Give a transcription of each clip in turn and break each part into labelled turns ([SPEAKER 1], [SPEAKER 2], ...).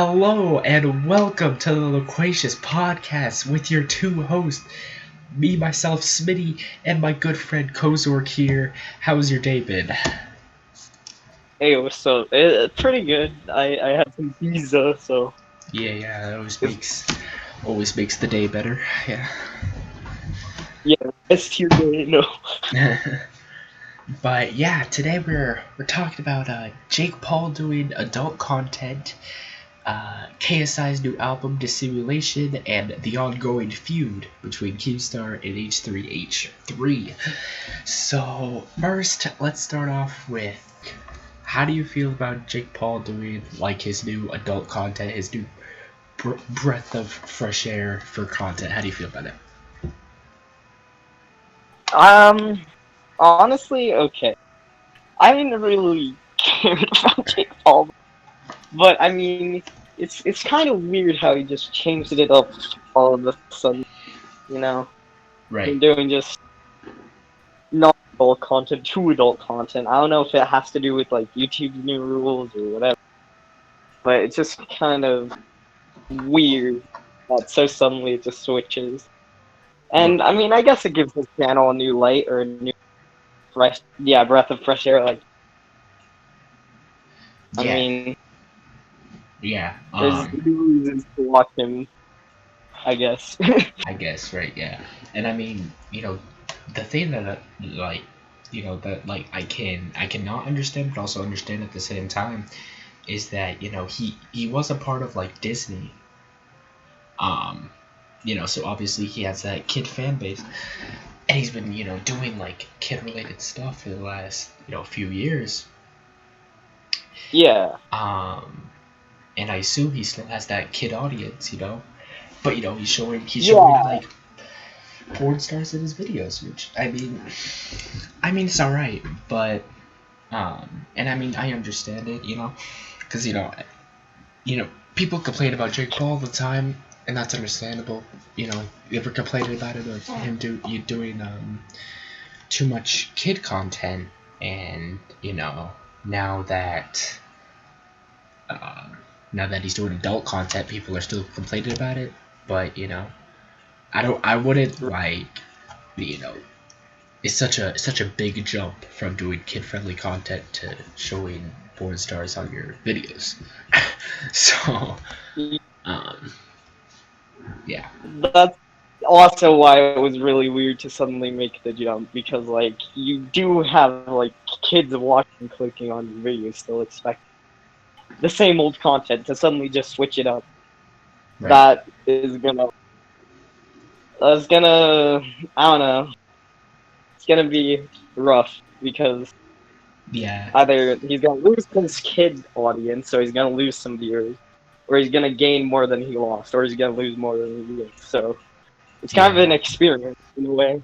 [SPEAKER 1] Hello and welcome to the Loquacious podcast with your two hosts, me, myself, Smitty, and my good friend Kozork here. How's your day been?
[SPEAKER 2] Hey, what's up? Pretty good. I had some pizza, so
[SPEAKER 1] Yeah, that always
[SPEAKER 2] it's,
[SPEAKER 1] makes the day better. Yeah.
[SPEAKER 2] yeah, it's your day. No.
[SPEAKER 1] But yeah, today we're talking about Jake Paul doing adult content, KSI's new album Dissimulation, and the ongoing feud between Keemstar and H3H3. So first, let's start off with how do you feel about Jake Paul doing like his new adult content, his new breath of fresh air for content? How do you feel about it?
[SPEAKER 2] Um, Honestly, okay. I didn't really care about Jake Paul, but I mean, it's kind of weird how he just changed it up all of a sudden. You know,
[SPEAKER 1] Right.
[SPEAKER 2] from doing just not adult content to adult content. I don't know if it has to do with like YouTube's new rules or whatever, but it's just kind of weird that so suddenly it just switches.
[SPEAKER 1] Well,
[SPEAKER 2] And I mean, I guess it gives his channel a new light or a new breath of fresh air. Like, I
[SPEAKER 1] yeah,
[SPEAKER 2] mean,
[SPEAKER 1] yeah.
[SPEAKER 2] there's new reasons to watch him, I guess.
[SPEAKER 1] I guess right. Yeah, and I mean, the thing that like, that like I cannot understand, but also understand at the same time is that he was a part of like Disney. Um, so obviously he has that kid fan base, and he's been doing like kid related stuff for the last few years.
[SPEAKER 2] Yeah,
[SPEAKER 1] Um, and I assume he still has that kid audience, but he's showing
[SPEAKER 2] yeah,
[SPEAKER 1] like porn stars in his videos, which I mean it's all right, but and I mean I understand it, because people complain about Jake Paul all the time, and that's understandable. You ever complained about it of him doing too much kid content, and now that um, now that he's doing adult content, people are still complaining about it. But I wouldn't like you know it's such a big jump from doing kid friendly content to showing porn stars on your videos. So um, yeah,
[SPEAKER 2] that's also why it was really weird to suddenly make the jump because, like, you do have like kids watching, clicking on your videos, still expect the same old content to suddenly just switch it up.
[SPEAKER 1] right,
[SPEAKER 2] That is gonna, that's gonna, I don't know, it's gonna be rough because
[SPEAKER 1] yeah,
[SPEAKER 2] either he's gonna lose his kid audience, so he's gonna lose some viewers, or he's gonna gain more than he lost, or he's gonna lose more than he gained. So it's kind of
[SPEAKER 1] yeah,
[SPEAKER 2] an experiment in a way.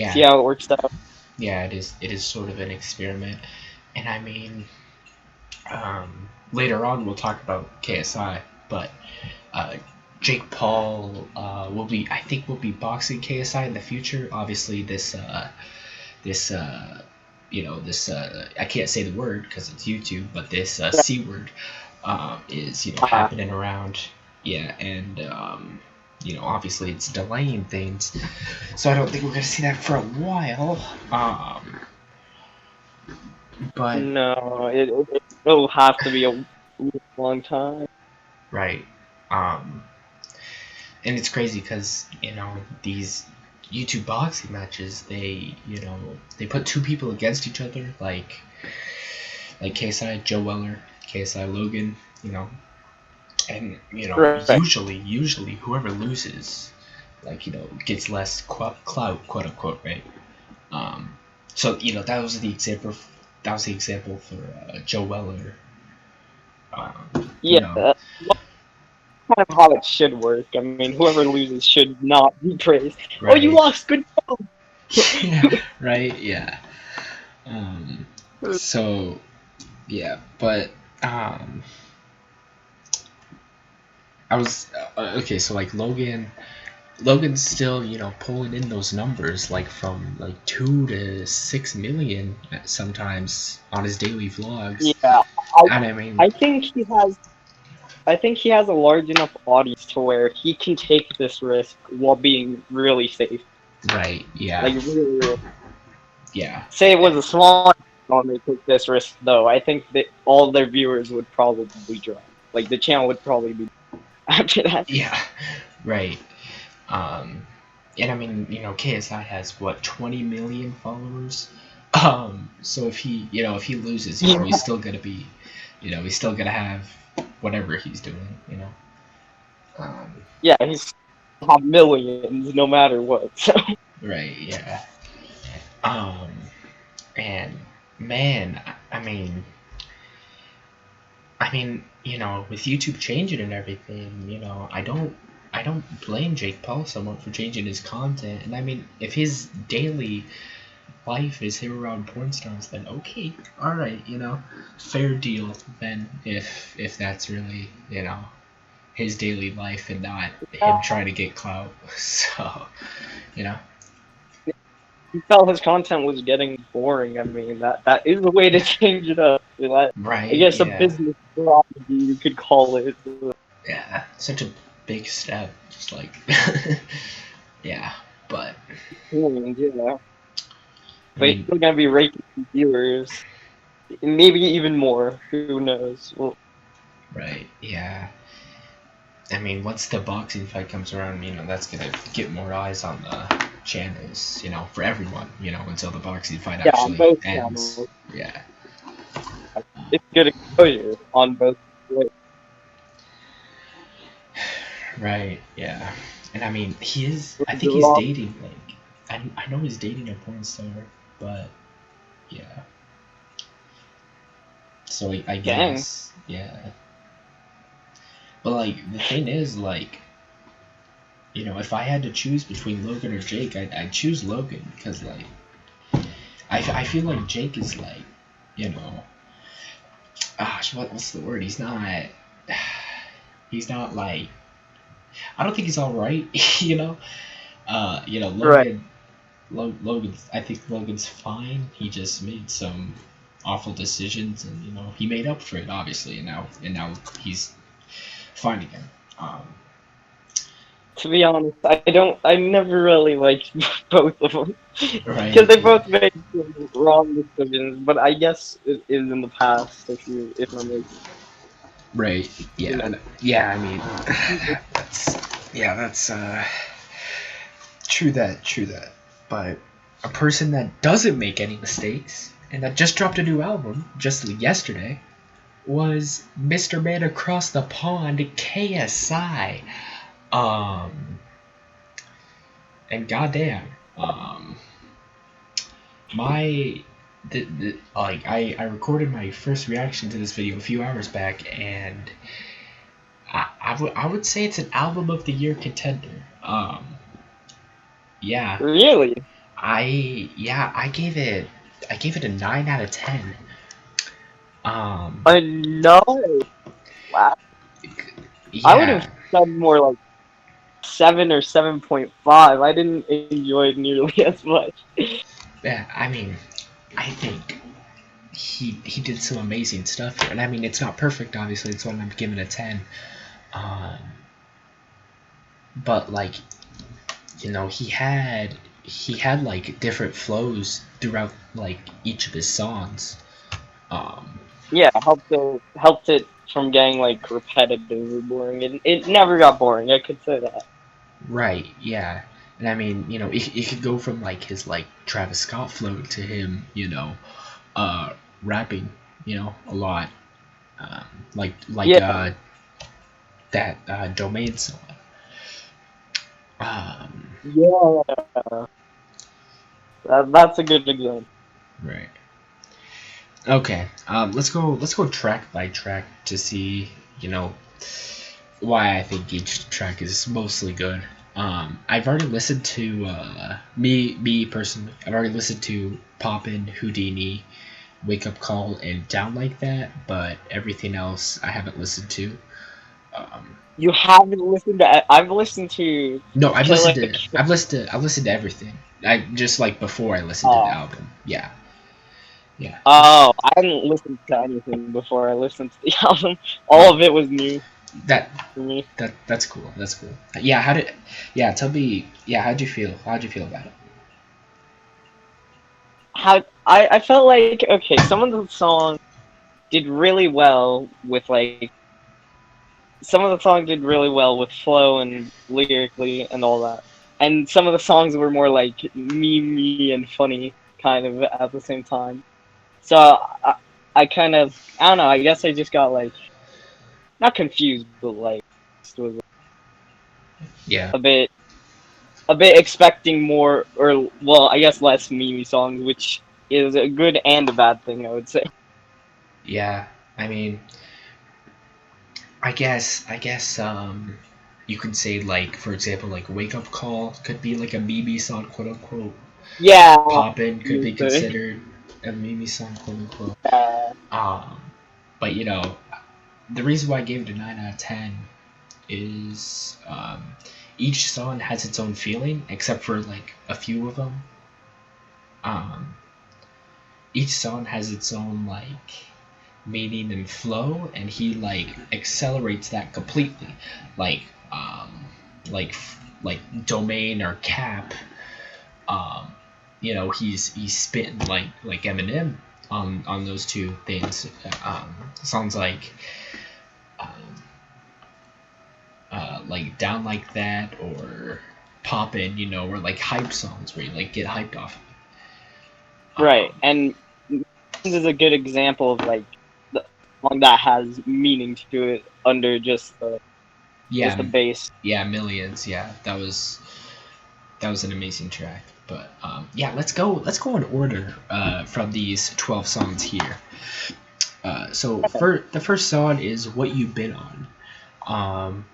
[SPEAKER 2] See
[SPEAKER 1] yeah,
[SPEAKER 2] how it works out.
[SPEAKER 1] yeah. It is sort of an experiment, and I mean, later on we'll talk about KSI, but uh, Jake Paul I think will be boxing KSI in the future. Obviously, this this I can't say the word because it's YouTube, but this c word is
[SPEAKER 2] Uh,
[SPEAKER 1] happening around. Yeah, and obviously it's delaying things, so I don't think we're gonna see that for a while. But
[SPEAKER 2] no, it'll have to be a long time.
[SPEAKER 1] right, um, and it's crazy because these YouTube boxing matches, they put two people against each other, like KSI Joe Weller, KSI Logan, and
[SPEAKER 2] Right.
[SPEAKER 1] usually whoever loses, gets less clout, quote unquote, right? Um, so that was the example for Joe Weller. Um, you
[SPEAKER 2] Yeah,
[SPEAKER 1] know,
[SPEAKER 2] kind of how it should work. I mean, whoever loses should not be praised. Oh, you
[SPEAKER 1] right?
[SPEAKER 2] lost. Good
[SPEAKER 1] Yeah, right, yeah. Um,
[SPEAKER 2] job.
[SPEAKER 1] so yeah, but I was okay. So like Logan's still, pulling in those numbers like from like 2 to 6 million sometimes on his daily vlogs.
[SPEAKER 2] Yeah, I
[SPEAKER 1] And I mean,
[SPEAKER 2] I think he has. I think he has a large enough audience to where he can take this risk while being really safe.
[SPEAKER 1] Right. Yeah.
[SPEAKER 2] Like really, really.
[SPEAKER 1] Yeah.
[SPEAKER 2] Say it was a small when they took this risk, though. I think that all their viewers would probably drop. Like the channel would probably be after that.
[SPEAKER 1] Yeah. Right. And I mean, KSI has what 20 million followers. So if he loses, he's still gonna be, he's still gonna have whatever he's doing.
[SPEAKER 2] Yeah, he's have millions no matter what. So.
[SPEAKER 1] Right. Yeah. Um, and man, with YouTube changing and everything, I don't blame Jake Paul somewhat for changing his content. And I mean, if his daily life is him around porn stars, then okay, all right, fair deal. Then if that's really his daily life and not him trying to get clout, so you know.
[SPEAKER 2] He felt his content was getting boring. I mean, that is a way to change it up.
[SPEAKER 1] Right.
[SPEAKER 2] I guess
[SPEAKER 1] Yeah.
[SPEAKER 2] a business strategy, you could call it.
[SPEAKER 1] Yeah. Such a big step. Just like. Yeah. But.
[SPEAKER 2] Yeah. But
[SPEAKER 1] I
[SPEAKER 2] he's still gonna be raking viewers. Maybe even more. Who knows? Well,
[SPEAKER 1] right. Yeah. I mean, once the boxing fight comes around, that's gonna get more eyes on the channels, for everyone, until the boxing fight
[SPEAKER 2] yeah, on
[SPEAKER 1] actually
[SPEAKER 2] both
[SPEAKER 1] ends.
[SPEAKER 2] channels.
[SPEAKER 1] Yeah.
[SPEAKER 2] It's good exposure on both.
[SPEAKER 1] Right. Yeah. And I mean, I think he's dating I know he's dating a porn star, but yeah. So I guess, yeah. But like the thing is, like, if I had to choose between Logan or Jake, I'd choose Logan because like I feel like Jake is like, what's the word? He's not like, I don't think he's all right, Logan.
[SPEAKER 2] Right.
[SPEAKER 1] Logan's. I think Logan's fine. He just made some awful decisions, and he made up for it, obviously, and now he's fine again.
[SPEAKER 2] To be honest, I never really liked both of them
[SPEAKER 1] Right.
[SPEAKER 2] because they both made wrong decisions. But I guess it is in the past if I'm like.
[SPEAKER 1] Right. Yeah. Yeah. I mean, that's true that. True that. But a person that doesn't make any mistakes and that just dropped a new album just yesterday was Mr. Man Across the Pond, KSI. And goddamn, I recorded my first reaction to this video a few hours back, and I would say it's an album of the year contender. Yeah.
[SPEAKER 2] Really?
[SPEAKER 1] I gave it a 9 out of 10.
[SPEAKER 2] No. Wow.
[SPEAKER 1] Yeah.
[SPEAKER 2] I would have said more like 7 or 7.5. I didn't enjoy it nearly as much.
[SPEAKER 1] Yeah, I mean, I think he did some amazing stuff here, and I mean, it's not perfect, obviously. It's why I'm giving it a 10. But like, he had like different flows throughout like each of his songs.
[SPEAKER 2] Yeah, helped it from getting like repetitive or boring. It never got boring. I could say that.
[SPEAKER 1] Right. Yeah. And I mean, it could go from like his like Travis Scott flow to him, rapping, a lot, like
[SPEAKER 2] Yeah.
[SPEAKER 1] that Domain song.
[SPEAKER 2] Yeah. That's a good example.
[SPEAKER 1] Right. Okay. Let's go track by track to see, why I think each track is mostly good. I've already listened to me personally. I've already listened to Poppin', Houdini, Wake Up Call, and Down Like That, but everything else I haven't listened to.
[SPEAKER 2] You haven't listened to. I've listened to.
[SPEAKER 1] No, I've listened to everything. I just like before I listened to the album. Yeah.
[SPEAKER 2] Oh, I hadn't listened to anything before I listened to the album. All of it was new.
[SPEAKER 1] that
[SPEAKER 2] for me.
[SPEAKER 1] that's cool. That's cool. Tell me. Yeah, how'd you feel? How'd you feel about it?
[SPEAKER 2] I felt like, okay, some of the songs did really well with like some of the songs did really well with flow and lyrically and all that, and some of the songs were more like memey and funny kind of at the same time. So I kind of, I don't know. I guess I just got like not confused, but like was
[SPEAKER 1] Yeah.
[SPEAKER 2] a bit expecting more, or well, I guess less memey songs, which is a good and a bad thing, I would say.
[SPEAKER 1] Yeah. I mean, I guess you could say, like, for example, like Wake Up Call could be like a meme song, quote unquote.
[SPEAKER 2] Yeah,
[SPEAKER 1] Poppin' could
[SPEAKER 2] you
[SPEAKER 1] be
[SPEAKER 2] say.
[SPEAKER 1] considered a meme song, quote unquote.
[SPEAKER 2] Uh,
[SPEAKER 1] Um, but the reason why I gave it a 9 out of 10 is each song has its own feeling, except for like a few of them. Um, each song has its own like meaning and flow, and he like accelerates that completely, like um, like like Domain or Cap. Um, he's spitting like Eminem on those two things. Songs um, like Down Like That or Poppin', or like hype songs where you like get hyped off.
[SPEAKER 2] right,
[SPEAKER 1] Um,
[SPEAKER 2] and this is a good example of like the song that has meaning to it under just the
[SPEAKER 1] yeah,
[SPEAKER 2] bass.
[SPEAKER 1] yeah, Millions. Yeah, that was an amazing track. But yeah, let's go in order from these 12 songs here. So the first song is What You Been On. Um,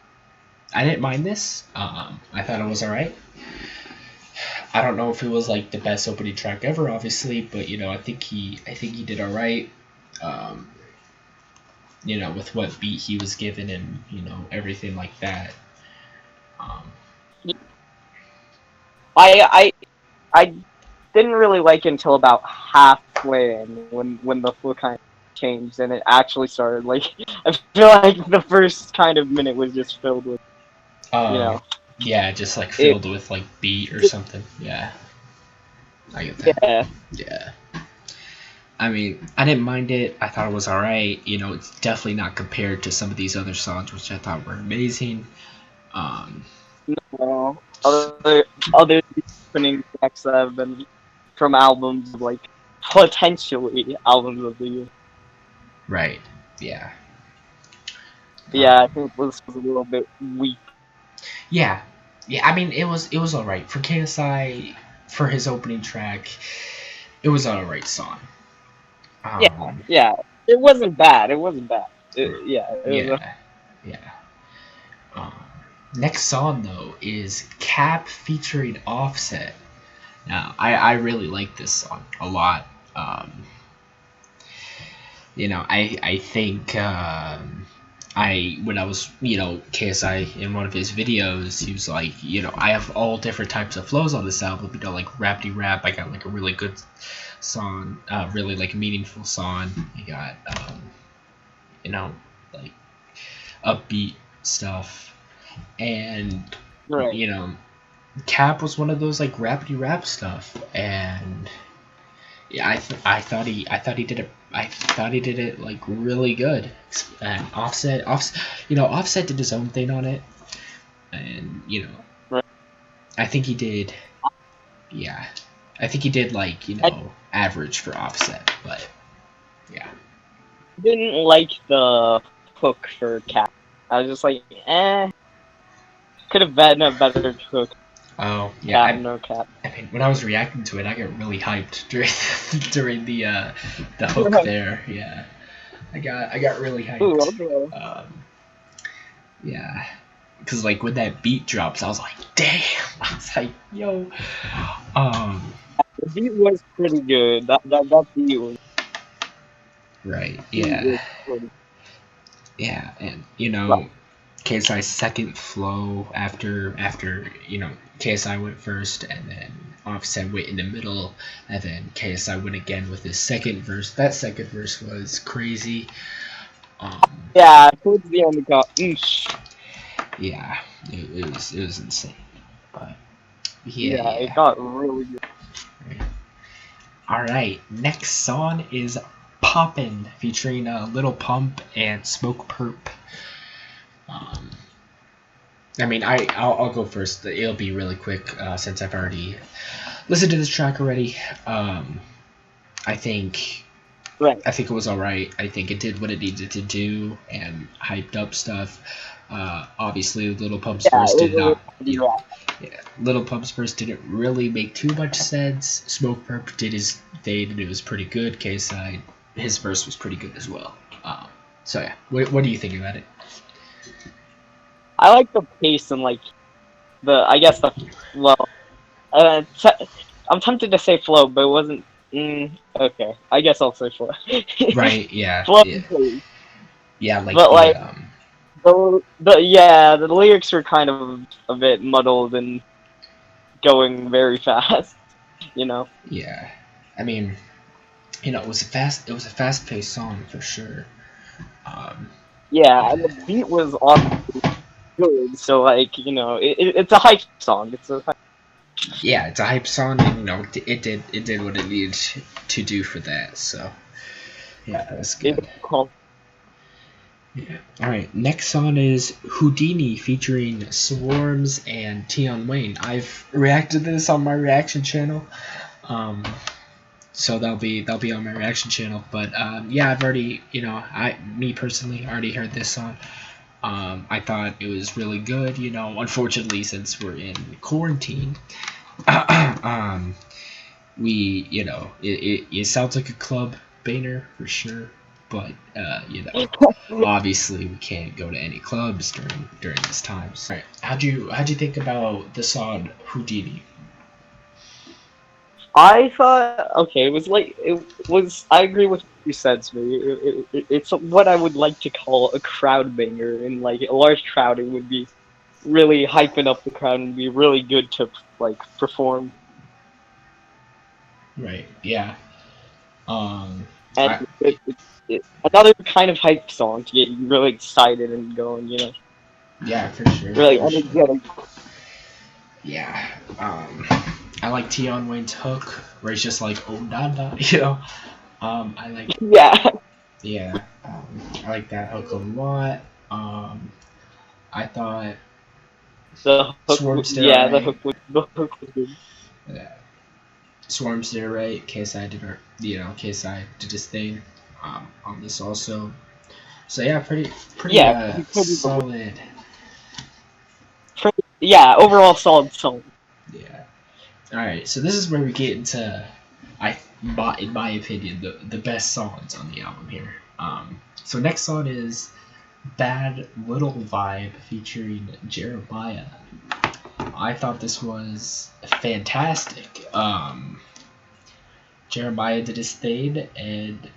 [SPEAKER 1] I didn't mind this. I thought it was all right. I don't know if it was like the best opening track ever, obviously, but I think he did all right. Um, with what beat he was given and everything like that. Um,
[SPEAKER 2] I I didn't really like it until about halfway in when the flow kind of changed and it actually started. Like I feel like the first kind of minute was just filled with you
[SPEAKER 1] uh,
[SPEAKER 2] know
[SPEAKER 1] yeah, just like
[SPEAKER 2] it.
[SPEAKER 1] filled with like beat or something. Yeah, I get that.
[SPEAKER 2] Yeah,
[SPEAKER 1] Yeah. I mean, I didn't mind it. I thought it was alright. It's definitely not compared to some of these other songs, which I thought were amazing. Um,
[SPEAKER 2] no, other opening tracks that have been from albums of like potentially albums of the year.
[SPEAKER 1] right. Yeah.
[SPEAKER 2] Yeah, I
[SPEAKER 1] Um,
[SPEAKER 2] think this was a little bit weak.
[SPEAKER 1] yeah. Yeah. I mean, it was alright for KSI for his opening track. It was an alright song.
[SPEAKER 2] Yeah,
[SPEAKER 1] Um,
[SPEAKER 2] yeah, it wasn't bad. It wasn't bad. Yeah, it was.
[SPEAKER 1] yeah. Yeah. Um, Next song though is Cap featuring Offset. Now, I really like this song a lot. I think I when I was KSI in one of his videos, he was like, I have all different types of flows on this album. Like rapidy rap. I got like a really good song, really like meaningful song. I got you know like upbeat stuff, and
[SPEAKER 2] Right.
[SPEAKER 1] you know Cap was one of those like rapidy rap stuff, and yeah, I thought he did it. I thought he did it like really good. And Offset did his own thing on it, and
[SPEAKER 2] Right.
[SPEAKER 1] I think he did. Yeah, I think he did like
[SPEAKER 2] I
[SPEAKER 1] average for Offset, but yeah.
[SPEAKER 2] didn't like the hook for Cap. I was just like, could have been a better hook.
[SPEAKER 1] Oh yeah,
[SPEAKER 2] Cap, no Cap.
[SPEAKER 1] I mean when I was reacting to it, I got really hyped during during the hook there. Yeah, I got really
[SPEAKER 2] Ooh,
[SPEAKER 1] hyped.
[SPEAKER 2] okay.
[SPEAKER 1] Yeah, because like when that beat drops, I was like, damn. I was like, yo. Um,
[SPEAKER 2] The beat was pretty good. That
[SPEAKER 1] right.
[SPEAKER 2] beat
[SPEAKER 1] Yeah.
[SPEAKER 2] was pretty
[SPEAKER 1] Yeah, and
[SPEAKER 2] rough.
[SPEAKER 1] KSI's second flow after KSI went first, and then Offset went in the middle, and then KSI went again with his second verse. That second verse was crazy.
[SPEAKER 2] Yeah, towards the end it got
[SPEAKER 1] Yeah, it was insane. But
[SPEAKER 2] yeah, it
[SPEAKER 1] yeah.
[SPEAKER 2] got really good.
[SPEAKER 1] All right, next song is "Poppin'" featuring Little Pump and Smoke Perp. Um, I mean, I'll go first. It'll be really quick since I've already listened to this track already. I think
[SPEAKER 2] Right.
[SPEAKER 1] I think it was all right. I think it did what it needed to do and hyped up stuff. Obviously, Little Pump's
[SPEAKER 2] Yeah,
[SPEAKER 1] verse
[SPEAKER 2] it
[SPEAKER 1] did
[SPEAKER 2] was
[SPEAKER 1] not.
[SPEAKER 2] really rad.
[SPEAKER 1] Yeah, Little Pump's verse didn't really make too much sense. Smoke Perp did his thing and it was pretty good. KSI, his verse was pretty good as well. So yeah, what do you think about it?
[SPEAKER 2] I like the pace and like I guess the well, I'm tempted to say flow, but it wasn't. Okay, I guess I'll say flow.
[SPEAKER 1] Right? Yeah,
[SPEAKER 2] Flow,
[SPEAKER 1] yeah,
[SPEAKER 2] and pace.
[SPEAKER 1] yeah. Like
[SPEAKER 2] But
[SPEAKER 1] the
[SPEAKER 2] like the lyrics were kind of a bit muddled and going very fast. You know.
[SPEAKER 1] yeah. I mean, it was a fast paced song for sure. Um,
[SPEAKER 2] Yeah, and the beat was obviously good, so like it's a hype song. It's a hype.
[SPEAKER 1] yeah, it's a hype song, and it did what it needed to do for that. So yeah, that's good.
[SPEAKER 2] It's called.
[SPEAKER 1] Yeah. All right. Next song is Houdini featuring Swarms and Tion Wayne. I've reacted to this on my reaction channel, um, so that'll be on my reaction channel. But yeah, I've already me personally already heard this song. I thought it was really good. Unfortunately, since we're in quarantine, um, it sounds like a club banger for sure, but obviously we can't go to any clubs during this time. So, right, how'd you think about the song Houdini?
[SPEAKER 2] I thought okay, it was like it was. I agree with what you said, Smee. It's what I would like to call a crowd banger. In like a large crowd, it would be really hyping up the crowd and be really good to like perform.
[SPEAKER 1] Right, yeah. Um,
[SPEAKER 2] And
[SPEAKER 1] I
[SPEAKER 2] another kind of hype song to get you really excited and going.
[SPEAKER 1] yeah,
[SPEAKER 2] Really
[SPEAKER 1] for sure.
[SPEAKER 2] energetic.
[SPEAKER 1] Yeah. I like Tion Wayne's hook where he's just like oh nada, I like
[SPEAKER 2] Yeah,
[SPEAKER 1] yeah. I like that hook a lot. I thought
[SPEAKER 2] the hook.
[SPEAKER 1] Swarms did
[SPEAKER 2] Yeah,
[SPEAKER 1] alright.
[SPEAKER 2] the hook was good.
[SPEAKER 1] Yeah. Swarms did alright. KSI did KSI did his thing on this also. So yeah, pretty
[SPEAKER 2] Yeah,
[SPEAKER 1] solid.
[SPEAKER 2] yeah. Overall, solid song.
[SPEAKER 1] Yeah. All right. So this is where we get into in my opinion the best songs on the album here. So next song is Bad Little Vibe featuring Jeremiah. I thought this was fantastic. Jeremiah did his thing, and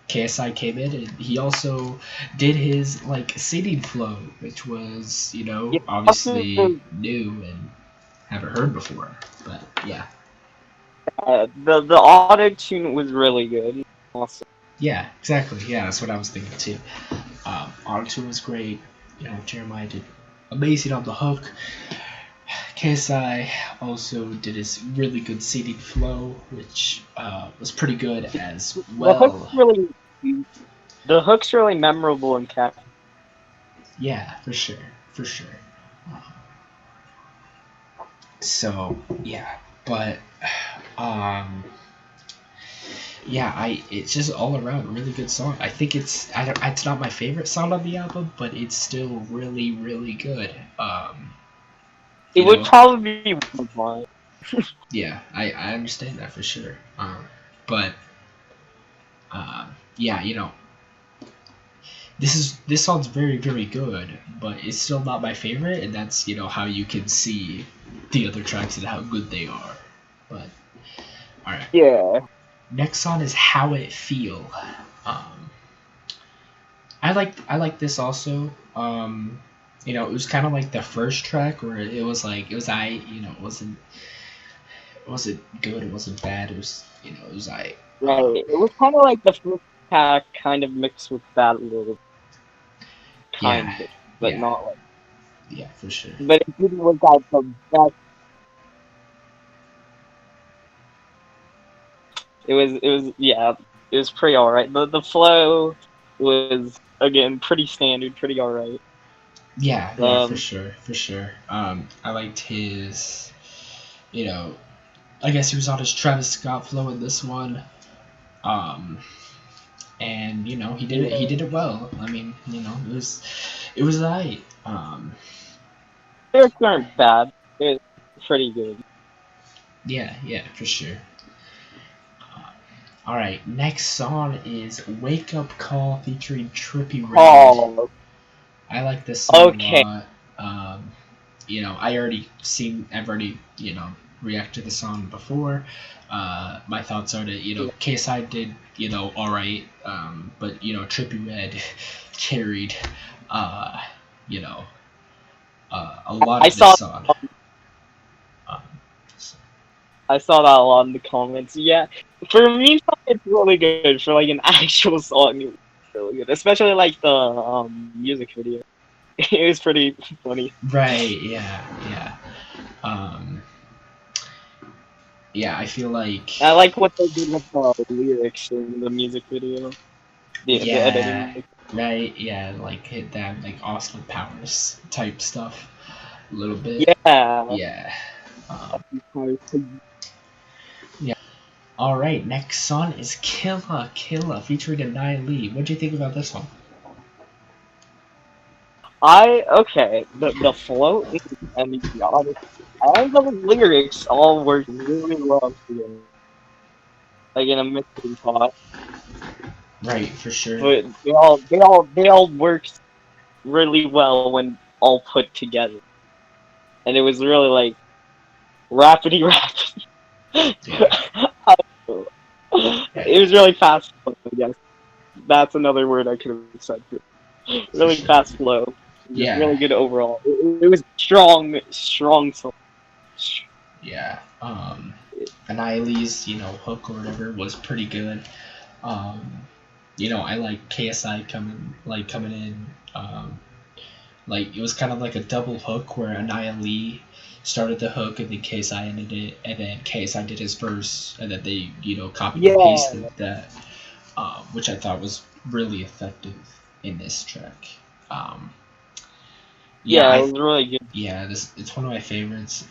[SPEAKER 1] KSI came in, and he also did his like singing flow, which was
[SPEAKER 2] Yeah,
[SPEAKER 1] obviously new and haven't heard before. But yeah,
[SPEAKER 2] the auto tune was really good. Also,
[SPEAKER 1] yeah, exactly. Yeah, that's what I was thinking too. Auto was great. Jeremiah did amazing on the hook. KSI also did his really good singing flow, which was pretty good as
[SPEAKER 2] the hook's
[SPEAKER 1] well.
[SPEAKER 2] really the hook's really memorable and catchy.
[SPEAKER 1] Yeah, for sure, for sure. Um, so yeah, but um, yeah, it's just all around a really good song. I think it's not my favorite song on the album, but it's still really really good.
[SPEAKER 2] It
[SPEAKER 1] You
[SPEAKER 2] would
[SPEAKER 1] know,
[SPEAKER 2] probably be one of mine.
[SPEAKER 1] yeah, I understand that for sure. But yeah, this song's very very good, but it's still not my favorite, and that's how you can see the other tracks and how good they are. But all right,
[SPEAKER 2] Yeah,
[SPEAKER 1] next song is How It Feel. Um, I like this also. It was kind of like the first track where it was it wasn't good, it wasn't bad, it was it was I.
[SPEAKER 2] right. It was kind of like the first. backpack kind of mixed with that a little, kind
[SPEAKER 1] Yeah,
[SPEAKER 2] of, but
[SPEAKER 1] yeah,
[SPEAKER 2] not like.
[SPEAKER 1] yeah, for sure.
[SPEAKER 2] But it didn't work out the best. Yeah, it was pretty alright. The flow was again pretty standard, pretty alright.
[SPEAKER 1] Yeah, yeah, for
[SPEAKER 2] Um,
[SPEAKER 1] sure, for sure. I liked his, you know, I guess he was on his Travis Scott flow in this one. Um, and he did it. He
[SPEAKER 2] yeah,
[SPEAKER 1] did it well. I mean, it was alright.
[SPEAKER 2] lyrics aren't bad. It was pretty good.
[SPEAKER 1] Yeah, yeah, for sure. All right, next song is "Wake Up Call" featuring Trippie Redd.
[SPEAKER 2] Oh,
[SPEAKER 1] I like this song a
[SPEAKER 2] okay.
[SPEAKER 1] lot. I've already reacted to the song before. My thoughts are that KSI did all right, but Trippie Redd carried uh, you know a lot
[SPEAKER 2] I
[SPEAKER 1] of this
[SPEAKER 2] saw
[SPEAKER 1] song. Um, so-
[SPEAKER 2] I saw that a lot in the comments. Yeah, for me, it's really good for like an actual song. It's really good, especially like the music video. It was pretty funny.
[SPEAKER 1] right? Yeah, yeah, um, yeah. I feel like
[SPEAKER 2] I like what they did with the lyrics in the music video. The
[SPEAKER 1] yeah,
[SPEAKER 2] editing.
[SPEAKER 1] right, yeah. Like hit that like Austin Powers type stuff a little bit.
[SPEAKER 2] Yeah.
[SPEAKER 1] Yeah. Um, yeah. All right. Next song is "Killa Killa" featuring Anaya Lee. What do you think about this one?
[SPEAKER 2] Okay, the flow and the honest, all the lyrics all work really well together, like in a mixing pot.
[SPEAKER 1] Right, for sure.
[SPEAKER 2] But they all work really well when all put together, and it was really like rapidy rap.
[SPEAKER 1] Yeah.
[SPEAKER 2] It was really fast flow, I guess. That's another word I could have said.
[SPEAKER 1] For
[SPEAKER 2] Really
[SPEAKER 1] sure.
[SPEAKER 2] fast flow. Just
[SPEAKER 1] Yeah.
[SPEAKER 2] really good overall. It was strong, strong song.
[SPEAKER 1] Yeah. Anaya Lee's hook or whatever was pretty good. Um, I like KSI coming in. Like it was kind of like a double hook where Anaya Lee started the hook and then KSI ended it, and then KSI did his verse, and then they copied and pasted
[SPEAKER 2] Yeah,
[SPEAKER 1] that, which I thought was really effective in this track. Um, yeah,
[SPEAKER 2] yeah, it was really good.
[SPEAKER 1] this it's one of my favorites.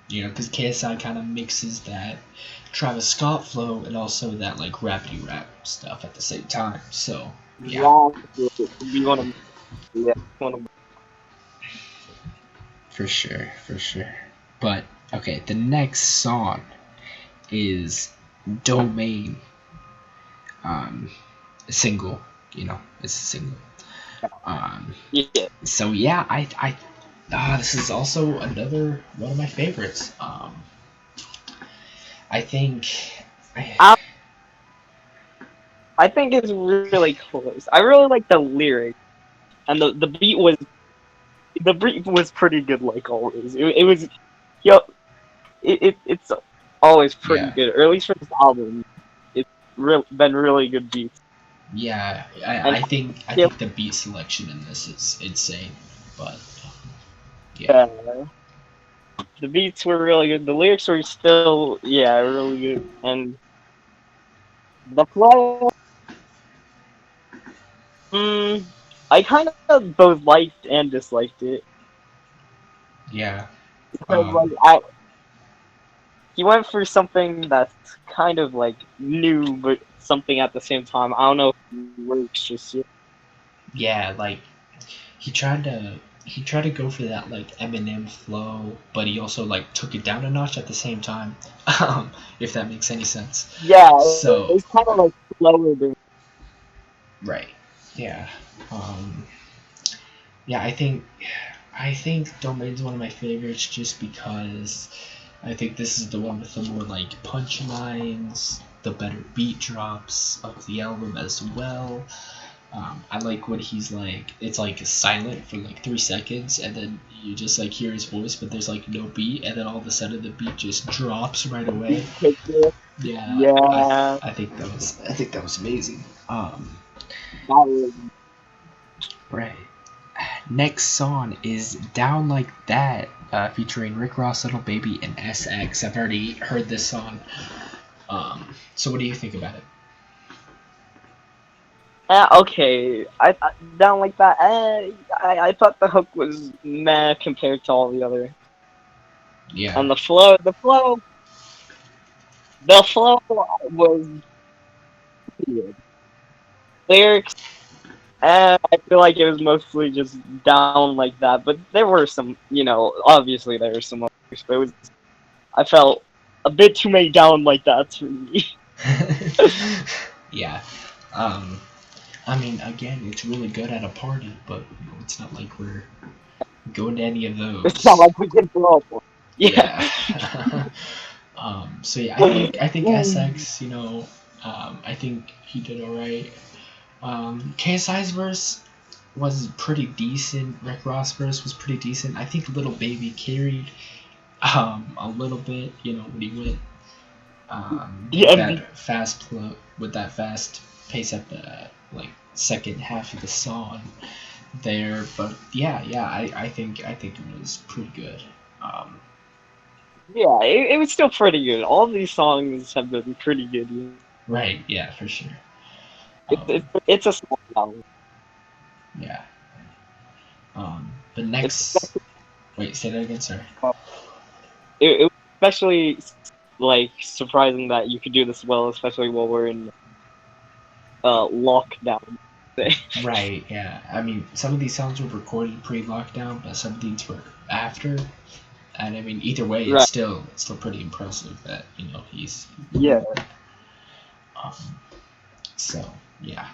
[SPEAKER 1] Because KSI kind of mixes that Travis Scott flow and also that like rapidy rap stuff at the same time. So yeah,
[SPEAKER 2] Exactly. We want to, yeah, want to.
[SPEAKER 1] for sure, for sure. But okay, the next song is Domain, um, single. It's a single. Um,
[SPEAKER 2] Yeah,
[SPEAKER 1] so yeah, this is also another one of my favorites. I think, I,
[SPEAKER 2] I, I think it's really close. I really like the lyrics, and the beat was pretty good, like always. It was, yo, it's always pretty
[SPEAKER 1] yeah,
[SPEAKER 2] good, or at least for this album. It's been really good beats,
[SPEAKER 1] yeah.
[SPEAKER 2] and
[SPEAKER 1] I
[SPEAKER 2] yeah,
[SPEAKER 1] think the beat selection in this is insane. But yeah,
[SPEAKER 2] the beats were really good. The lyrics were still, yeah, really good, and the flow. Mm, I kind of both liked and disliked it
[SPEAKER 1] yeah,
[SPEAKER 2] because like
[SPEAKER 1] um,
[SPEAKER 2] he went for something that's kind of like new, but something at the same time. I don't know if it works just yet.
[SPEAKER 1] yeah. Like he tried to go for that like Eminem flow, but he also like took it down a notch at the same time. If that makes any sense.
[SPEAKER 2] Yeah,
[SPEAKER 1] So
[SPEAKER 2] it's kind of like slower than.
[SPEAKER 1] right, yeah, um, yeah. I think Domain's one of my favorites just because I think this is the one with the more like punchlines, the better beat drops of the album as well. I like when he's like, it's like silent for like 3 seconds, and then you just hear his voice, but there's like no beat, and then all of a sudden the beat just drops right away. Yeah,
[SPEAKER 2] Yeah.
[SPEAKER 1] I think that was amazing.
[SPEAKER 2] That was,
[SPEAKER 1] Right. Next song is Down Like That, featuring Rick Ross, Little Baby, and SX. I've already heard this song. So what do you think about it?
[SPEAKER 2] okay. I down like that. I thought the hook was meh compared to all the other.
[SPEAKER 1] Yeah.
[SPEAKER 2] And the flow was weird. Lyrics, I feel like it was mostly just down like that. But there were some, obviously there were some others. But I felt a bit too many down like that for me.
[SPEAKER 1] Yeah. Um, I mean, again, it's really good at a party, but it's not like we're going to any of
[SPEAKER 2] It's not
[SPEAKER 1] those.
[SPEAKER 2] like we can blow up. Yeah.
[SPEAKER 1] Yeah. So yeah, I think SX, I think he did alright. KSI's verse was pretty decent. Rick Ross verse was pretty decent. I think Little Baby carried a little bit, when he went with
[SPEAKER 2] Yeah,
[SPEAKER 1] that fast pace at the like second half of the song there. But yeah, I think it was pretty good. Um,
[SPEAKER 2] yeah, it was still pretty good. All these songs have been pretty good.
[SPEAKER 1] right, yeah, for sure.
[SPEAKER 2] It's a small album.
[SPEAKER 1] Yeah. But
[SPEAKER 2] It's
[SPEAKER 1] next, wait, say that again, sorry.
[SPEAKER 2] it was especially like surprising that you could do this well, especially while we're in lockdown.
[SPEAKER 1] Right, yeah. I mean, some of these songs were recorded pre-lockdown, but some of these were after. And I mean, either way,
[SPEAKER 2] Right.
[SPEAKER 1] it's still pretty impressive that he's
[SPEAKER 2] Yeah.
[SPEAKER 1] recorded that. Um, so yeah.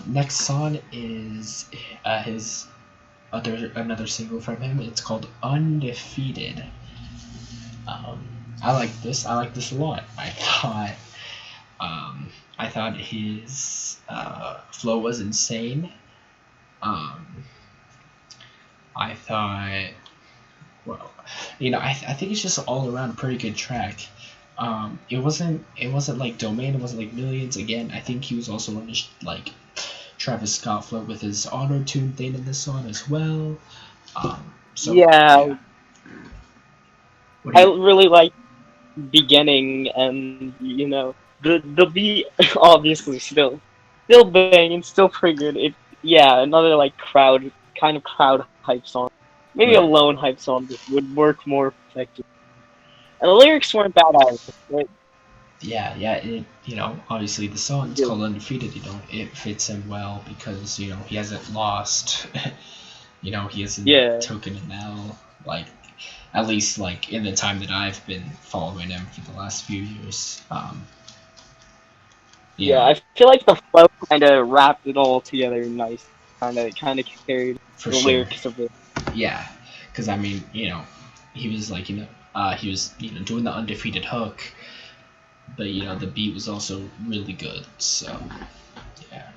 [SPEAKER 1] Next song is his another single from him. It's called Undefeated. Um, I like this. I like this a lot. I thought his flow was insane. Um, I thought, well, I think it's just all around a pretty good track. It wasn't like Domain. It wasn't like Millions. Again, I think he was also running like Travis Scott flow with his auto tune thing in this song as well. So
[SPEAKER 2] Yeah,
[SPEAKER 1] yeah. What do
[SPEAKER 2] I
[SPEAKER 1] you?
[SPEAKER 2] really like beginning and the beat obviously still banging, still pretty good. Yeah, another like crowd hype song. Maybe a
[SPEAKER 1] Right.
[SPEAKER 2] lone hype song would work more effective. And the lyrics weren't bad either. Right?
[SPEAKER 1] Yeah. Obviously the song it's
[SPEAKER 2] Yeah.
[SPEAKER 1] called Undefeated. It fits him well because he hasn't lost. He hasn't
[SPEAKER 2] Yeah.
[SPEAKER 1] taken an L. Like at least like in the time that I've been following him for the last few years. You
[SPEAKER 2] Yeah,
[SPEAKER 1] know,
[SPEAKER 2] I feel like the flow kind of wrapped it all together nice. Kind of carried
[SPEAKER 1] for
[SPEAKER 2] the
[SPEAKER 1] sure.
[SPEAKER 2] lyrics of it.
[SPEAKER 1] Yeah, because I mean, he was like, he was doing the undefeated hook, but the beat was also really good. So yeah.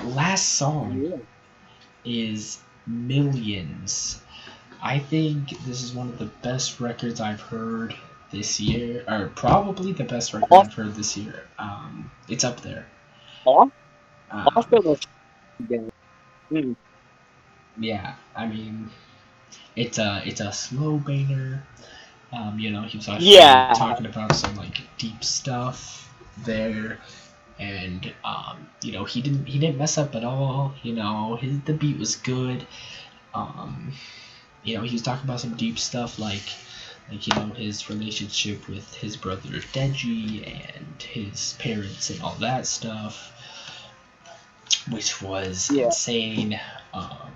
[SPEAKER 1] Last song
[SPEAKER 2] Yeah.
[SPEAKER 1] is Millions. I think this is one of the best records I've heard this year, or probably the best record
[SPEAKER 2] Also,
[SPEAKER 1] I've heard this year. It's up there.
[SPEAKER 2] also
[SPEAKER 1] Um,
[SPEAKER 2] the again. Mm.
[SPEAKER 1] yeah, I mean, it's a slow banger. He was actually
[SPEAKER 2] Yeah.
[SPEAKER 1] talking about some like deep stuff there, and he didn't mess up at all. The beat was good. Um, he was talking about some deep stuff like his relationship with his brother Deji and his parents and all that stuff, which was
[SPEAKER 2] Yeah.
[SPEAKER 1] insane. Um,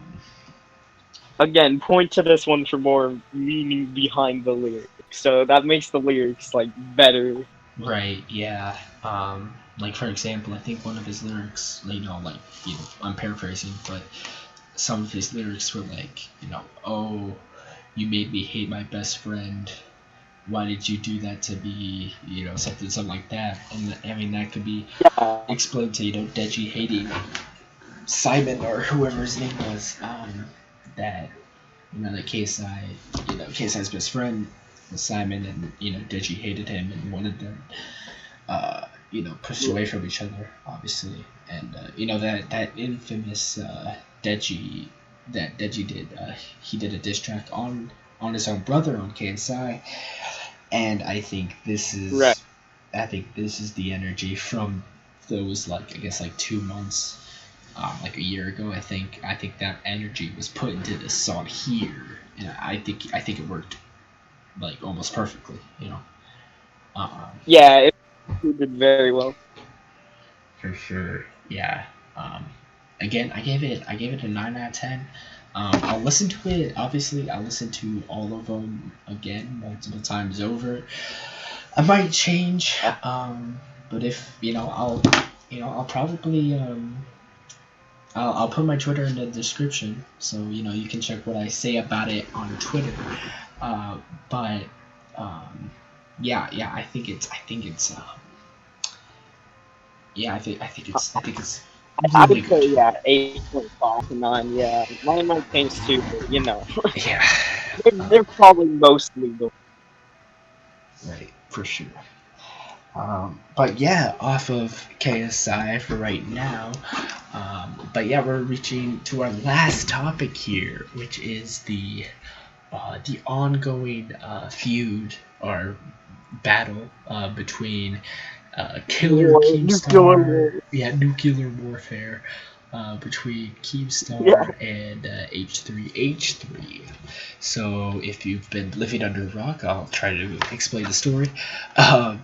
[SPEAKER 2] Again, point to this one for more meaning behind the lyrics. So that makes the lyrics like better.
[SPEAKER 1] right, yeah. Like for example, I think one of his lyrics, I'm paraphrasing, but some of his lyrics were like, oh, you made me hate my best friend. Why did you do that to me? Something like that. And I mean, that could be
[SPEAKER 2] Yeah.
[SPEAKER 1] explained to Deji hating Simon or whoever his name was. That that KSI's best friend. Simon and Deji hated him and wanted them pushed away from each other, obviously. And that infamous Deji that Deji did, he did a diss track on his own brother on KSI, and I think this
[SPEAKER 2] Right.
[SPEAKER 1] is the energy from those, like, I guess, like 2 months, like a year ago. I think that energy was put into this song here, and I think it worked like almost perfectly.
[SPEAKER 2] Yeah, it did very well.
[SPEAKER 1] For sure. Yeah. Again, I gave it a 9 out of 10. I'll listen to it. Obviously, I'll listen to all of them again multiple times over. I might change. But if I'll probably I'll put my Twitter in the description, so you can check what I say about it on Twitter. But yeah, I think it's yeah, I think it's
[SPEAKER 2] I
[SPEAKER 1] really
[SPEAKER 2] would say,
[SPEAKER 1] good.
[SPEAKER 2] yeah, 8.5 to 9, yeah. Mine might change too, but,
[SPEAKER 1] Yeah.
[SPEAKER 2] they're probably mostly good.
[SPEAKER 1] Right, for sure. But yeah, off of KSI for right now. But yeah, we're reaching to our last topic here, which is the ongoing feud or battle between Killer Keemstar, nuclear warfare between
[SPEAKER 2] Yeah.
[SPEAKER 1] Keemstar and H3H3. So if you've been living under a rock, I'll try to explain the story. Um,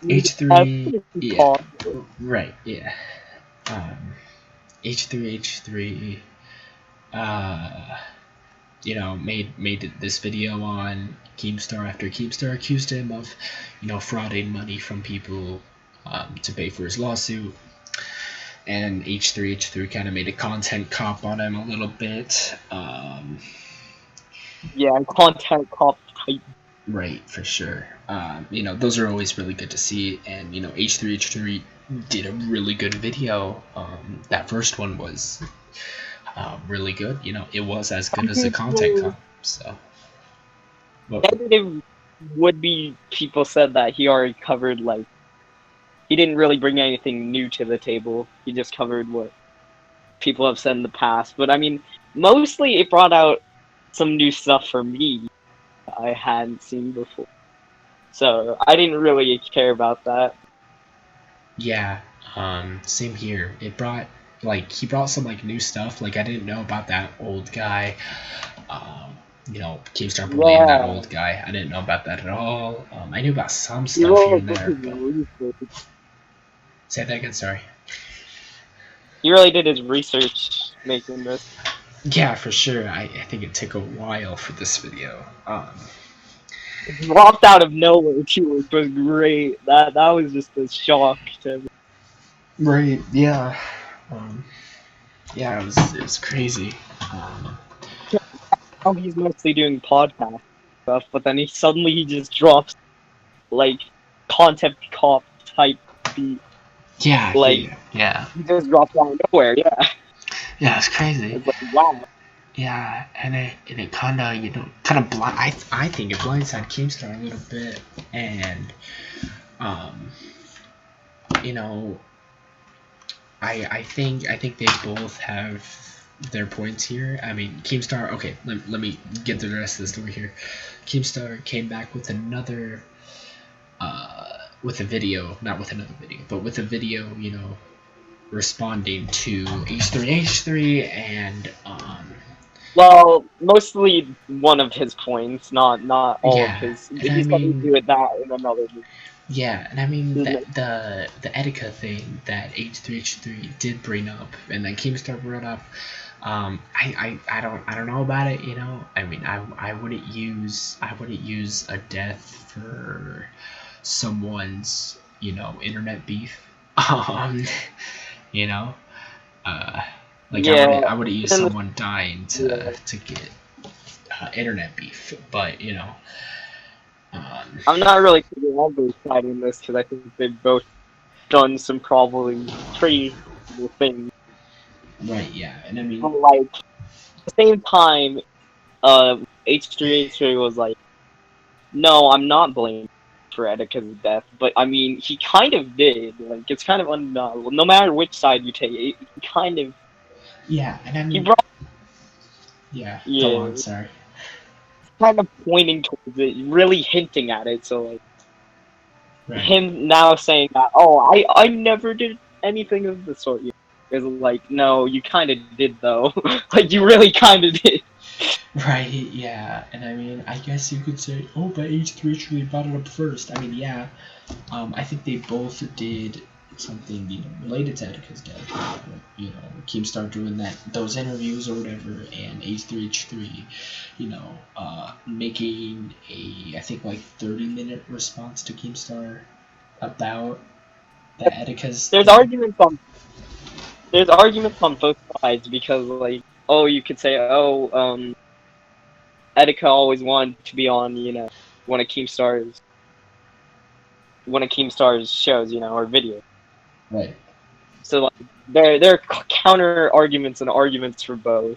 [SPEAKER 1] H3, yeah, right, yeah. H3H3, made this video on Keemstar after Keemstar accused him of, frauding money from people to pay for his lawsuit. And H3H3 kind of made a content cop on him a little bit.
[SPEAKER 2] Yeah, content cop type.
[SPEAKER 1] Right, for sure. Those are always really good to see. And, H3H3 did a really good video. That first one was really good. It was as good as the content cop. So,
[SPEAKER 2] Negative would be people said that he already covered, like, he didn't really bring anything new to the table. He just covered what people have said in the past. But I mean, mostly it brought out some new stuff for me I hadn't seen before. So I didn't really care about that.
[SPEAKER 1] yeah, same here. He brought some like new stuff. Like, I didn't know about that old guy. Keemstar bullying that old guy. I didn't know about that at all. I knew about some stuff here and there, but say that again. Sorry.
[SPEAKER 2] He really did his research making this.
[SPEAKER 1] Yeah, for sure. I think it took a while for this video.
[SPEAKER 2] It dropped out of nowhere too, which was great. That was just a shock to me.
[SPEAKER 1] Right. Yeah. Yeah. It was crazy.
[SPEAKER 2] Now he's mostly doing podcast stuff, but then he just drops like content cop type beat.
[SPEAKER 1] Yeah.
[SPEAKER 2] Like,
[SPEAKER 1] yeah.
[SPEAKER 2] he just dropped out of nowhere. Yeah.
[SPEAKER 1] Yeah. It's crazy.
[SPEAKER 2] It's like, wow.
[SPEAKER 1] Yeah, and it kind of I think it blindsided Keemstar a little bit, and I think they both have their points here. I mean, Keemstar. Okay, let me get to the rest of the story here. Keemstar came back with another with a video, not with another video, but with a video, responding to H3H3 and
[SPEAKER 2] Well, mostly one of his points, not all of his. He's going to do it that in another video.
[SPEAKER 1] Yeah, and I mean the Etika thing that H3H3 did bring up, and then Keemstar brought up. I don't know about it. I mean, I wouldn't use a death for someone's internet beef. You know, I wouldn't use someone dying to get internet beef, but
[SPEAKER 2] I'm not really deciding this because I think they've both done some probably crazy things.
[SPEAKER 1] Right, yeah, and I mean,
[SPEAKER 2] but at the same time, H3H3 was like No, I'm not blaming for Etika's death, but I mean, he kind of did. Like, it's kind of undeniable. No matter which side you take, he kind of
[SPEAKER 1] Yeah, and I
[SPEAKER 2] he
[SPEAKER 1] mean,
[SPEAKER 2] brought
[SPEAKER 1] yeah, go
[SPEAKER 2] yeah,
[SPEAKER 1] on, sorry.
[SPEAKER 2] kind of pointing towards it, really hinting at it. So like
[SPEAKER 1] Right.
[SPEAKER 2] him now saying that, oh, I never did anything of the sort. Is like, no, you kind of did though. Like, you really kind of did.
[SPEAKER 1] Right, yeah, and I mean, I guess you could say, oh, but H3H3 really brought it up first. I mean, yeah, I think they both did something, related to Etika's death. Keemstar doing those interviews or whatever, and H3H3, making I think, like 30-minute response to Keemstar about the Etika's
[SPEAKER 2] There's
[SPEAKER 1] thing.
[SPEAKER 2] arguments on there's arguments on both sides because like, oh, you could say, oh, Etika always wanted to be on, one of Keemstar's shows, or videos.
[SPEAKER 1] Right,
[SPEAKER 2] So like, there are counter arguments and arguments for both.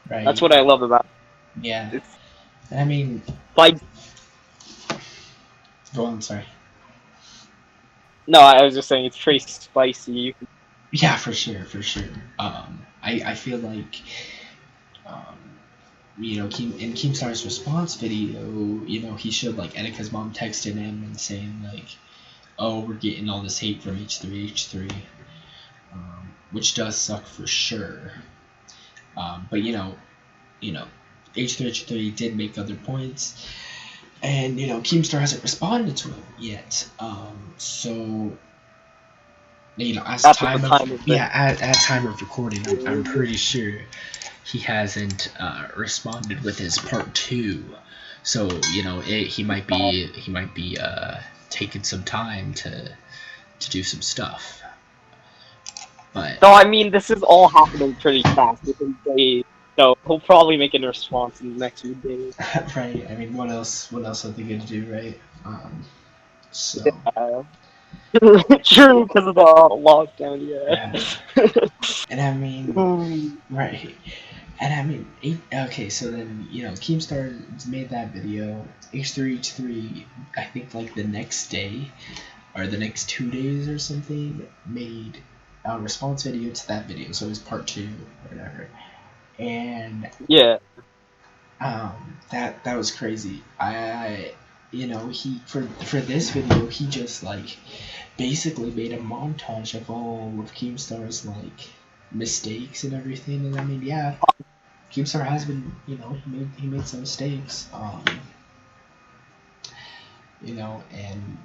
[SPEAKER 2] That's
[SPEAKER 1] right,
[SPEAKER 2] what I love about
[SPEAKER 1] yeah,
[SPEAKER 2] it. It's
[SPEAKER 1] and I mean,
[SPEAKER 2] like,
[SPEAKER 1] go on, sorry.
[SPEAKER 2] no, I was just saying it's pretty spicy.
[SPEAKER 1] Yeah, for sure, for sure. I feel like, um, in Keemstar's response video, he showed like Etika's mom texting him and saying like, "Oh, we're getting all this hate from H3H3," which does suck for sure. But you know, H3H3 did make other points, and Keemstar hasn't responded to it yet. So as
[SPEAKER 2] That's what the
[SPEAKER 1] time of
[SPEAKER 2] time of the
[SPEAKER 1] yeah, at time of recording, I'm pretty sure he hasn't responded with his part two. So he might be taking some time to do some stuff. But
[SPEAKER 2] No, I mean, this is all happening pretty fast within days. So he'll probably make a response in the next few days.
[SPEAKER 1] right, I mean, what else? What else are they gonna do, right? So
[SPEAKER 2] Uh, True, because of the lockdown,
[SPEAKER 1] yeah,
[SPEAKER 2] yeah.
[SPEAKER 1] and I mean,
[SPEAKER 2] Hmm.
[SPEAKER 1] right. And I mean, okay, so then, Keemstar made that video. H3H3, I think, like, the next day, or the next 2 days or something, made a response video to that video. So it was part two, or whatever. And,
[SPEAKER 2] Yeah.
[SPEAKER 1] that was crazy. He, for this video, he just, like, basically made a montage of all of Keemstar's, like, mistakes and everything. And I mean, yeah, Keemstar has been, he made some mistakes, and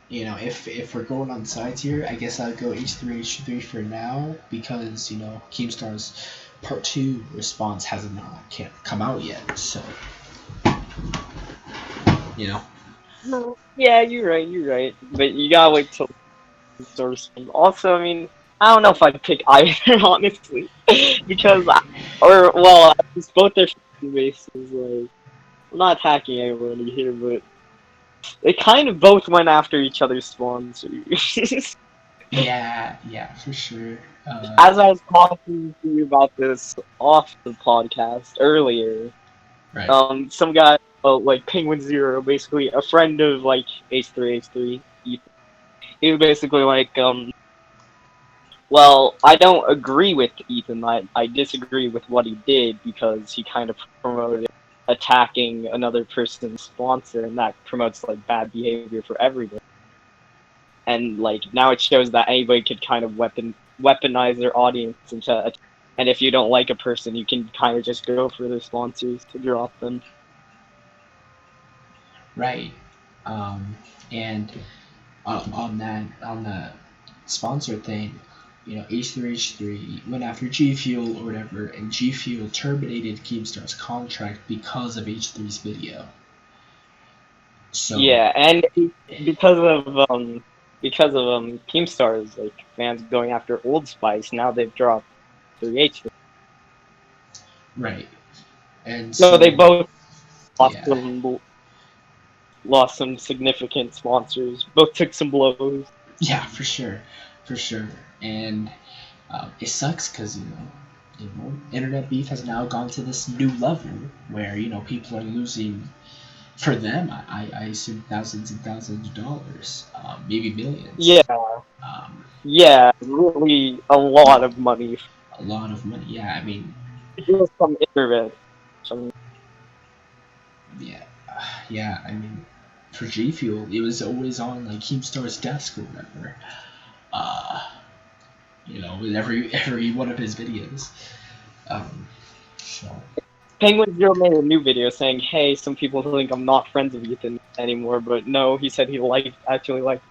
[SPEAKER 1] if we're going on sides here, I guess I'd go H3H3 for now because Keemstar's part two response hasn't can't come out yet, so you know.
[SPEAKER 2] No. Yeah, you're right, But you gotta wait till sort of. Also, I mean, I don't know if I'd pick either, honestly. Because, it's both their fan bases, like, I'm not attacking anyone here, but they kind of both went after each other's sponsors.
[SPEAKER 1] Yeah, for sure.
[SPEAKER 2] As I was talking to you about this off the podcast earlier,
[SPEAKER 1] Right.
[SPEAKER 2] some guy, like Penguin Zero, basically a friend of like H3H3, Ethan, he was basically like, well, I don't agree with Ethan. I disagree with what he did because he kind of promoted attacking another person's sponsor, and that promotes like bad behavior for everyone. And like now it shows that anybody could kind of weaponize their audience and if you don't like a person, you can kind of just go for their sponsors to drop them.
[SPEAKER 1] Right. And on the sponsor thing, H3H3 went after G Fuel or whatever, and G Fuel terminated Keemstar's contract because of H3's video. So
[SPEAKER 2] Yeah, and because of Keemstar's like fans going after Old Spice, now they've dropped 3H.
[SPEAKER 1] right, and
[SPEAKER 2] So they
[SPEAKER 1] so
[SPEAKER 2] both lost
[SPEAKER 1] yeah,
[SPEAKER 2] some lost some significant sponsors. Both took some blows.
[SPEAKER 1] yeah, for sure, and it sucks because you know, internet beef has now gone to this new level where, you know, people are losing, for them, I assume thousands and thousands of dollars, maybe millions.
[SPEAKER 2] Yeah,
[SPEAKER 1] Um,
[SPEAKER 2] yeah, really a lot of money.
[SPEAKER 1] a lot of money. Yeah, I mean,
[SPEAKER 2] Just some internet. Some,
[SPEAKER 1] yeah, yeah, I mean, for G Fuel, it was always on like Keemstar's desk or whatever. Uh, you know, with every one of his videos. Um, so
[SPEAKER 2] Penguin Zero made a new video saying, "Hey, some people think I'm not friends with Ethan anymore, but no, he said he actually liked."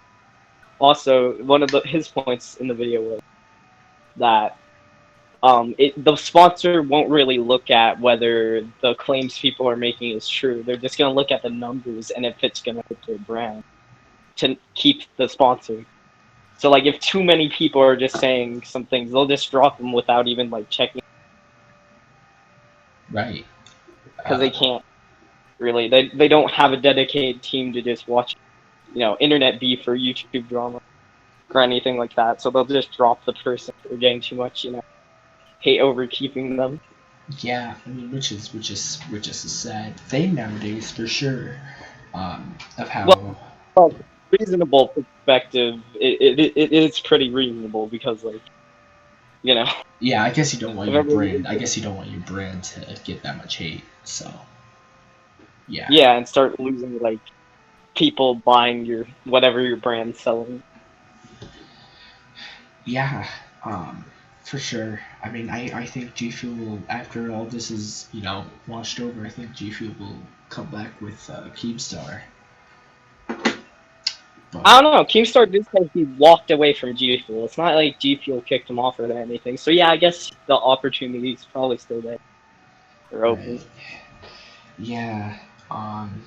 [SPEAKER 2] Also, one of his points in the video was that the sponsor won't really look at whether the claims people are making is true. They're just gonna look at the numbers and if it's gonna hurt their brand to keep the sponsor. So like, if too many people are just saying some things, they'll just drop them without even like checking,
[SPEAKER 1] right.
[SPEAKER 2] because they can't really. They don't have a dedicated team to just watch, internet beef or YouTube drama or anything like that. So they'll just drop the person for getting too much, hate over keeping them.
[SPEAKER 1] Yeah, I mean, which is a sad thing nowadays for sure. Of how.
[SPEAKER 2] Well, reasonable perspective, it is pretty reasonable because, like, you know,
[SPEAKER 1] Yeah, I guess you don't want
[SPEAKER 2] if
[SPEAKER 1] your
[SPEAKER 2] everyone,
[SPEAKER 1] brand. I guess you don't want your brand to get that much hate. So yeah,
[SPEAKER 2] yeah, and start losing like people buying your whatever your brand's selling.
[SPEAKER 1] yeah, um, for sure. I mean, I think G Fuel will, after all this is, you know, washed over, I think G Fuel will come back with Keemstar.
[SPEAKER 2] I
[SPEAKER 1] But
[SPEAKER 2] don't know. Keemstar did say he walked away from G Fuel. It's not like G Fuel kicked him off or anything. So yeah, I guess the opportunity's probably still there. They're open.
[SPEAKER 1] right, yeah, on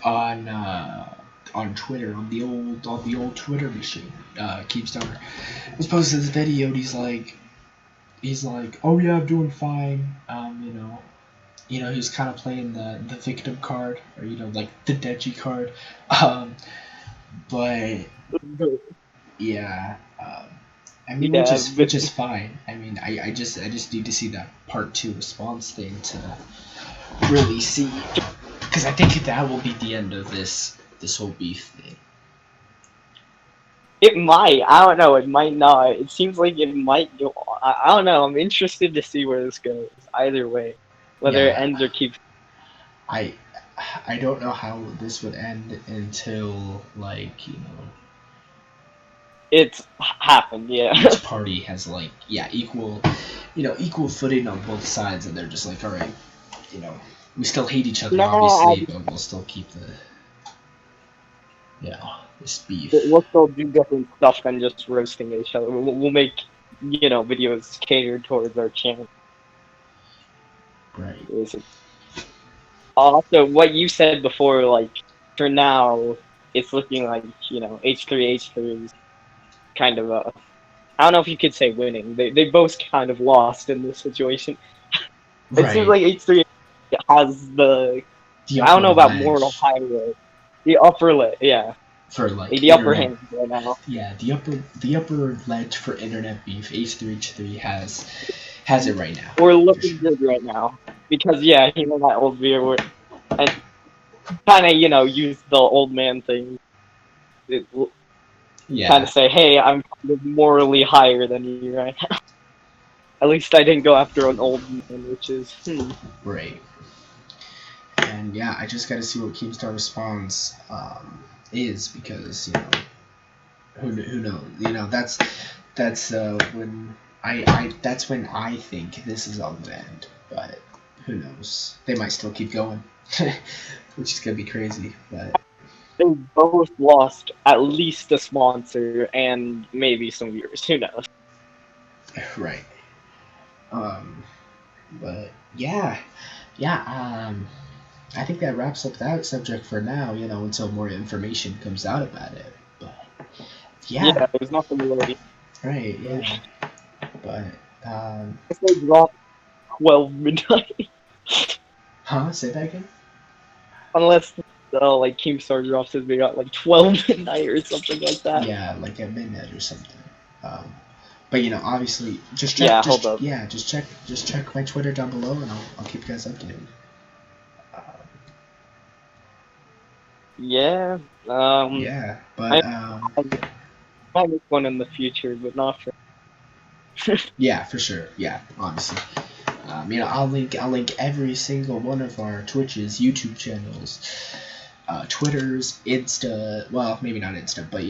[SPEAKER 1] on Twitter, on the old Twitter machine, Keemstar was posting this video, and he's like, oh yeah, I'm doing fine. You know, he was kind of playing the victim card, or you know, like the Deji card. Um, but yeah, I mean,
[SPEAKER 2] Yeah,
[SPEAKER 1] which is fine. I mean, I just need to see that part two response thing to really see, because I think that will be the end of this whole beef thing.
[SPEAKER 2] it might. I don't know. It might not. It seems like it might go. I don't know. I'm interested to see where this goes. Either way, whether it
[SPEAKER 1] Yeah,
[SPEAKER 2] ends or keeps.
[SPEAKER 1] I I don't know how this would end until, like, you know,
[SPEAKER 2] It's happened. Yeah.
[SPEAKER 1] each party has, like, yeah, equal, you know, equal footing on both sides, and they're just like, all right, you know, we still hate each other,
[SPEAKER 2] No,
[SPEAKER 1] obviously, but we'll still keep the, you know, this beef.
[SPEAKER 2] we'll still do different stuff than just roasting each other. We'll make videos catered towards our channel.
[SPEAKER 1] Right.
[SPEAKER 2] Also, what you said before, like, for now, it's looking like, H3H3 is kind of a. I don't know if you could say winning. They both kind of lost in this situation. It seems
[SPEAKER 1] Right.
[SPEAKER 2] like H3 has the.
[SPEAKER 1] The
[SPEAKER 2] I don't
[SPEAKER 1] upper
[SPEAKER 2] know about moral
[SPEAKER 1] ledge
[SPEAKER 2] high road. The upper lip, yeah.
[SPEAKER 1] for, like,
[SPEAKER 2] The upper
[SPEAKER 1] internet.
[SPEAKER 2] hand right now.
[SPEAKER 1] Yeah, the upper ledge for internet beef. H3H3 has it right now.
[SPEAKER 2] We're
[SPEAKER 1] For
[SPEAKER 2] looking
[SPEAKER 1] sure.
[SPEAKER 2] good right now. Because, yeah, that old video where. And kind of, use the old man thing. It, kind of
[SPEAKER 1] Yeah.
[SPEAKER 2] say, hey, I'm kind of morally higher than you right now. At least I didn't go after an old man, which is,
[SPEAKER 1] Right. And yeah, I just got to see what Keemstar response is, because, you know, who knows, you know, that's when that's when I think this is on the end, but who knows, they might still keep going. Which is gonna be crazy, but
[SPEAKER 2] they both lost at least a sponsor and maybe some viewers. Who knows?
[SPEAKER 1] right. um but yeah, I think that wraps up that subject for now, you know, until more information comes out about it. But yeah,
[SPEAKER 2] Yeah, there's nothing really.
[SPEAKER 1] right, yeah, but
[SPEAKER 2] If they drop 12 midnight,
[SPEAKER 1] huh, say that again.
[SPEAKER 2] unless like Keemstar drops his video at like 12 midnight or something like that.
[SPEAKER 1] Yeah, like at midnight or something. um But obviously, just check.
[SPEAKER 2] Yeah,
[SPEAKER 1] Just
[SPEAKER 2] hold up.
[SPEAKER 1] yeah, just check my Twitter down below, and I'll keep you guys updated.
[SPEAKER 2] Yeah.
[SPEAKER 1] Yeah,
[SPEAKER 2] I
[SPEAKER 1] but
[SPEAKER 2] might make one in the future, but not for.
[SPEAKER 1] yeah, for sure. Yeah, honestly. I'll link every single one of our Twitches, YouTube channels, Twitters, Insta. Well, maybe not Insta, but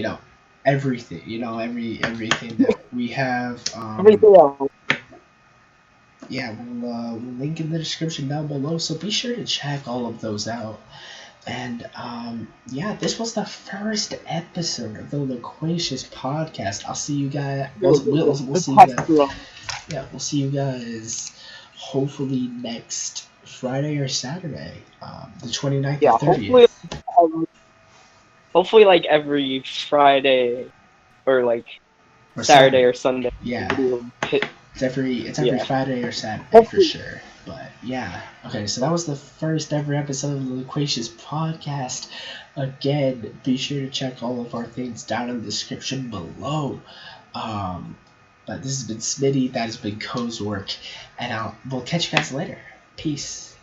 [SPEAKER 1] everything. Everything that we have.
[SPEAKER 2] Everything else.
[SPEAKER 1] Yeah, we'll link in the description down below. So be sure to check all of those out. And yeah, this was the first episode of the Loquacious podcast. I'll see you guys. We'll
[SPEAKER 2] The
[SPEAKER 1] see you
[SPEAKER 2] test
[SPEAKER 1] guys.
[SPEAKER 2] run.
[SPEAKER 1] Yeah, we'll see you guys hopefully next Friday or Saturday, the 29th
[SPEAKER 2] Yeah,
[SPEAKER 1] or 30th.
[SPEAKER 2] hopefully like every Friday or like
[SPEAKER 1] Or
[SPEAKER 2] Saturday
[SPEAKER 1] Saturday.
[SPEAKER 2] or Sunday.
[SPEAKER 1] Yeah, it's every
[SPEAKER 2] Yeah.
[SPEAKER 1] Friday or Saturday for
[SPEAKER 2] Hopefully.
[SPEAKER 1] sure. But yeah, okay. So that was the first ever episode of the Loquacious podcast. Again, be sure to check all of our things down in the description below. But this has been Smitty. That has been Kozork, and we'll catch you guys later. Peace.